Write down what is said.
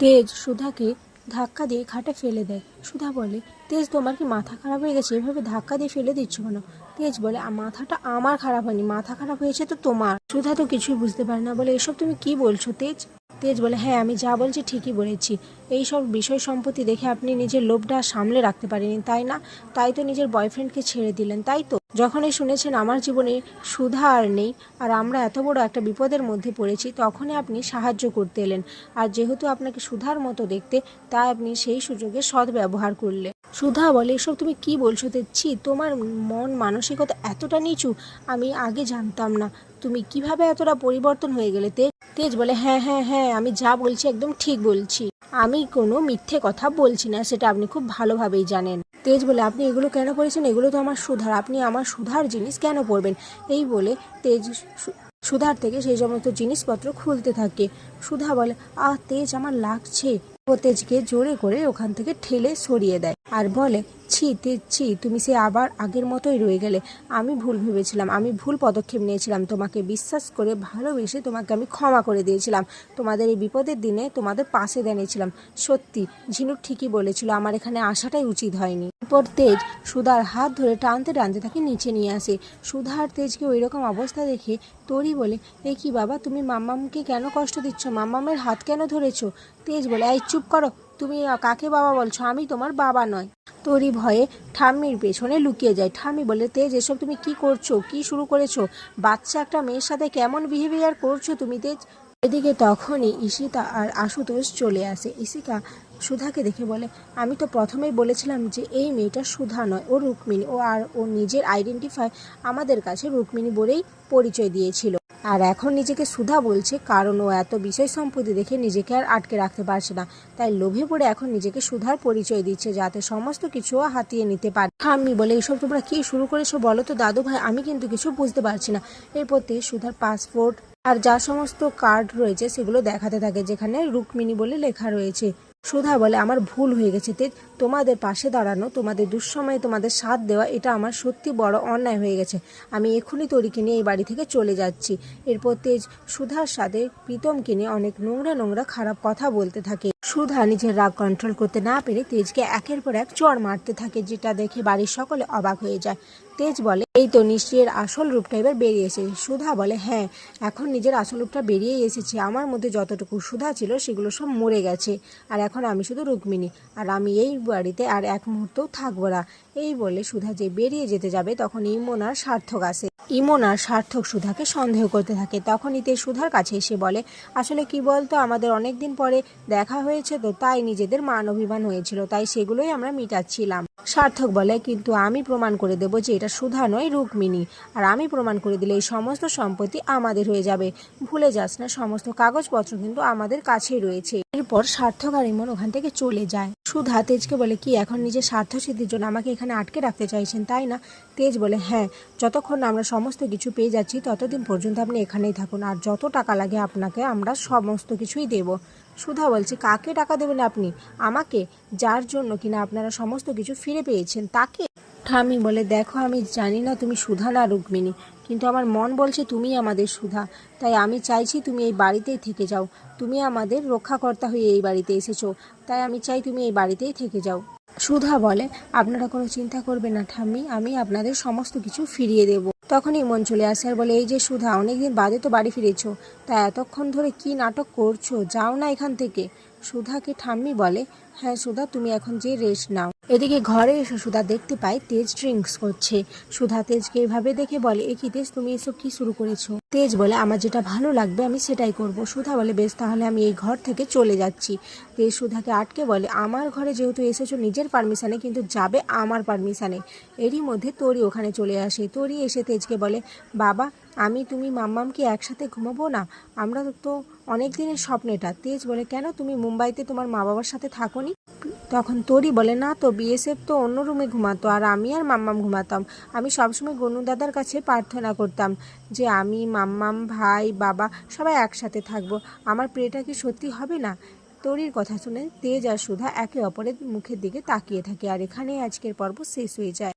তেজ সুধাকে ধাক্কা দিয়ে খাটে ফেলে দেয়। সুধা বলে, তেজ তোমার কি মাথা খারাপ হয়ে গেছে? এভাবে ধাক্কা দিয়ে ফেলে দিচ্ছ কেন? তেজ বলে, মাথাটা আমার খারাপ হয়নি, মাথা খারাপ হয়েছে তো তোমার। সুধা তো কিছুই বুঝতে পারে না, বলে, এসব তুমি কি বলছো তেজ? তেজ বলে, হ্যাঁ আমি যা বলছি ঠিকই বলেছি। এই সব বিষয় সম্পত্তি দেখে আপনি নিজের লোভটা সামলে রাখতে পারেনি, তাই না? তাই তো নিজের বয়ফ্রেন্ডকে ছেড়ে দিলেন, তাই তো? যখনই শুনেছেন আমার জীবনে সুধা আর নেই আর আমরা এত বড় একটা বিপদের মধ্যে পড়েছি, তখনই আপনি সাহায্য করতে এলেন। আর যেহেতু আপনাকে সুধার মতো দেখতে, তাই আপনি সেই সুযোগে সদ্ব্যবহার করলে। সুধা বলে, এসব তুমি কি বলছো তেছি? তোমার মন মানসিকতা এতটা নিচু আমি আগে জানতাম না। তুমি কিভাবে এতটা পরিবর্তন হয়ে গেলে? তেজ বলে, হ্যাঁ হ্যাঁ হ্যাঁ, আমি যা বলছি একদম ঠিক বলছি। আমি কোনো মিথ্যে কথা বলছি না, সেটা আপনি খুব ভালোভাবেই জানেন। তেজ বলে, আপনি এগুলো কেন করেছেন? এগুলো তো আমার সুধার, আপনি আমার সুধার জিনিস কেন পড়বেন? এই বলে তেজ সুধার থেকে সেই সমস্ত জিনিসপত্র খুলতে থাকে। সুধা বলে, তেজ আমার লাগছে। ও তেজকে জোরে করে ওখান থেকে ঠেলে সরিয়ে দেয় আর বলে, ছি তেজ ছি, তুমি সে আবার আগের মতোই রয়ে গেলে। আমি ভুল ভেবেছিলাম, আমি ভুল পদক্ষেপ নিয়েছিলাম। তোমাকে বিশ্বাস করে ভালোবেসে তোমাকে আমি ক্ষমা করে দিয়েছিলাম। তোমাদের এই বিপদের দিনে তোমাদের পাশে দাঁড়িয়েছিলাম। সত্যি ঝিনুক ঠিকই বলেছিল, আমার এখানে আসাটাই উচিত হয়নি। এরপর তেজ সুধার হাত ধরে টানতে টানতে তাকে নিচে নিয়ে আসে। সুধা আর তেজকে ওই রকম অবস্থা দেখে তোরি বলে, এ কি বাবা, তুমি মাম্মামকে কেন কষ্ট দিচ্ছ? মাম্মামের হাত কেন ধরেছো? তেজ বলে, এই চুপ করো, তুমি কাকে বাবা বলছো? আমি তোমার বাবা নয়। তোরি ভয়ে ঠাম্মির পেছনে লুকিয়ে যায়। ঠাম্মি বলে, তেজ এসব তুমি কি করছো? কি শুরু করেছো? বাচ্চা একটা মেয়ের সাথে কেমন বিহেভিয়ার করছো তুমি তেজ? এদিকে তখনই ঈশিতা আর আশুতোষ চলে আসে। ঈশিকা সুধাকে দেখে বলে, আমি তো প্রথমেই বলেছিলাম যে এই মেয়েটা সুধা নয়, ও রুক্মিণী। ও নিজের আইডেন্টিফাই আমাদের কাছে রুক্মিণী বলেই পরিচয় দিয়েছিল, আর এখন নিজেকে সুধা বলছে, কারণ ও এত বিষয় সম্পত্তি দেখে নিজেকে আর আটকে রাখতে পারছে না। তাই লোভে পড়ে এখন নিজেকে সুধার পরিচয় দিচ্ছে, যাতে সমস্ত কিছু হাতিয়ে নিতে পারে। ঠাম্মি বলে, এসব তোমরা কি শুরু করেছো বলো তো দাদু ভাই? আমি কিন্তু কিছু বুঝতে পারছি না। এরপর সুধার পাসপোর্ট আর যা সমস্ত কার্ড রয়েছে সেগুলো দেখাতে থাকে, যেখানে রুক্মিণী বলে লেখা রয়েছে। সুধা বলে, আমার ভুল হয়ে গেছে তেজ, তোমাদের পাশে দাঁড়ানো, তোমাদের দুঃসময়ে তোমাদের সাথ দেওয়া, এটা আমার সত্যি বড় অন্যায় হয়ে গেছে। আমি এক্ষুনি তরিকে নিয়ে এই বাড়ি থেকে চলে যাচ্ছি। এরপর তেজ সুধার সাথে প্রীতমকে নিয়ে অনেক নোংরা নোংরা খারাপ কথা বলতে থাকে। সুধা নিজের রাগ কন্ট্রোল করতে না পেরে তেজকে একের পর এক চড় মারতে থাকে, যেটা দেখে বাড়ির সকলে অবাক হয়ে যায়। তেজ বলে, এই তো নিশ্চয়ই আসল রূপটা এবার বেরিয়ে এসেছে। সুধা বলে, হ্যাঁ এখন নিজের আসল রূপটা বেরিয়েই এসেছে। আমার মধ্যে যতটুকু সুধা ছিল সেগুলো সব মরে গেছে, আর এখন আমি শুধু রুক্মিণী, আর আমি এই বাড়িতে আর এক মুহূর্তও থাকবো না। এই বলে সুধা যে বেরিয়ে যেতে যাবে, তখন ইমন আর সার্থক সুধাকে সন্দেহ করতে থাকে। তখনই তে সুধার কাছে এসে বলে, আসলে কি বলতো, আমাদের অনেক দিন পরে দেখা হয়েছে তো, তাই নিজেদের মান অভিমান হয়েছিল, তাই সেগুলোই আমরা মিটাচ্ছিলাম। সার্থক বলে, কিন্তু আমি প্রমাণ করে দেবো যে এটা সুধা নয় রুক্মিণী, আর আমি প্রমাণ করে দিলে এই সমস্ত সম্পত্তি আমাদের হয়ে যাবে। ভুলে যাস না, সমস্ত কাগজপত্র কিন্তু আমাদের কাছেই রয়েছে। এরপর সার্থক আর ইমন ওখান থেকে চলে যায়। সুধা তেজকে বলে, কি এখন নিজের স্বার্থ সিদ্ধির জন্য আমাকে এখানে আটকে রাখতে চাইছেন তাই না? তেজ বলে, হ্যাঁ, যতক্ষণ আমরা সমস্ত কিছু পেয়ে যাচ্ছি ততদিন পর্যন্ত আপনি এখানেই থাকুন, আর যত টাকা লাগে আপনাকে আমরা সমস্ত কিছুই দেব। সুধা বলছে, কাকে টাকা দেবেন আপনি? আমাকে, যার জন্য কিনা আপনারা সমস্ত কিছু ফিরে পেয়েছেন তাকে? ঠাম্মি বলে, দেখো আমি জানি না তুমি সুধা না রুক্মিণী, কিন্তু আমার মন বলছে তুমি আমাদের সুধা। তাই আমি চাইছি তুমি এই বাড়িতেই থেকে যাও। তুমি আমাদের রক্ষাকর্তা হয়ে এই বাড়িতে এসেছো, তাই আমি চাই তুমি এই বাড়িতেই থেকে যাও। সুধা বলে, আপনারা কোনো চিন্তা করবেন না ঠাম্মি, আমি আপনাদের সমস্ত কিছু ফিরিয়ে দেব। তখনই মন চলে আসে আর বলে, এই যে সুধা, অনেকদিন বাদে তো বাড়ি ফিরেছো, তা এতক্ষণ ধরে কি নাটক করছো? যাও না এখান থেকে। সুধাকে ঠাম্মি বলে, হ্যাঁ সুধা, তুমি এখন যে রেস্ট নাও। এদিকে ঘরে এসে সুধা দেখতে পায় তেজ ড্রিঙ্কস করছে। সুধা তেজকে এভাবে দেখে বলে, এ কি তেজ, তুমি এসব কি শুরু করেছো? তেজ বলে, আমার যেটা ভালো লাগবে আমি সেটাই করব। সুধা বলে, বেশ তাহলে আমি এই ঘর থেকে চলে যাচ্ছি। তেজ সুধাকে আটকে বলে, আমার ঘরে যেহেতু এসেছো নিজের পারমিশনে, কিন্তু যাবে আমার পারমিশনে। এরই মধ্যে তরি ওখানে চলে আসে। তরি এসে তেজকে বলে, বাবা আমি তুমি মাম্মামকে একসাথে ঘুমাবো না? আমরা তো অনেক দিনের স্বপ্ন এটা। তেজ বলে, কেন, তুমি মুম্বাইতে তোমার মা বাবার সাথে থাকোনি? তখন তরি বলে, না তো, বিএসএফ তো অন্য রুমে ঘুমাতো, আর আমি আর মাম্মাম ঘুমাতাম। আমি সবসময় গনু দাদার কাছে প্রার্থনা করতাম যে আমি, মাম্মাম, ভাই, বাবা সবাই একসাথে থাকবো। আমার প্রেটা কি সত্যি হবে না? তরির কথা শুনে তেজ আর সুধা একে অপরের মুখের দিকে তাকিয়ে থাকে। আর এখানেই আজকের পর্ব শেষ হয়ে যায়।